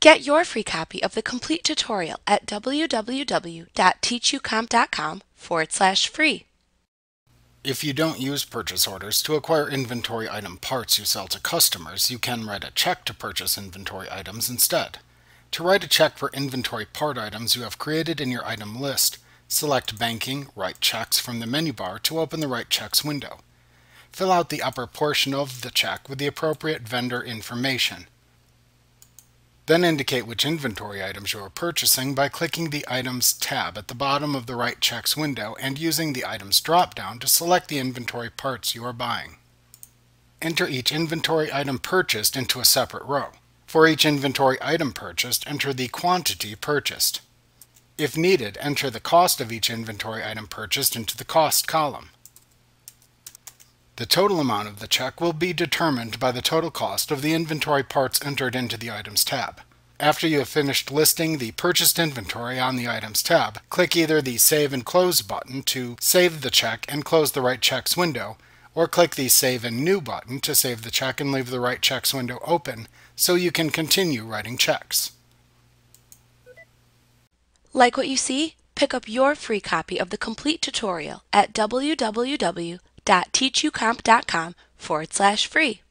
Get your free copy of the complete tutorial at www.teachucomp.com/free. If you don't use purchase orders to acquire inventory item parts you sell to customers, you can write a check to purchase inventory items instead. To write a check for inventory part items you have created in your item list, select Banking, Write Checks from the menu bar to open the Write Checks window. Fill out the upper portion of the check with the appropriate vendor information. Then indicate which inventory items you are purchasing by clicking the Items tab at the bottom of the Write Checks window and using the Items drop-down to select the inventory parts you are buying. Enter each inventory item purchased into a separate row. For each inventory item purchased, enter the quantity purchased. If needed, enter the cost of each inventory item purchased into the Cost column. The total amount of the check will be determined by the total cost of the inventory parts entered into the Items tab. After you have finished listing the purchased inventory on the Items tab, click either the Save and Close button to save the check and close the Write Checks window, or click the Save and New button to save the check and leave the Write Checks window open so you can continue writing checks. Like what you see? Pick up your free copy of the complete tutorial at www.teachucomp.com/free.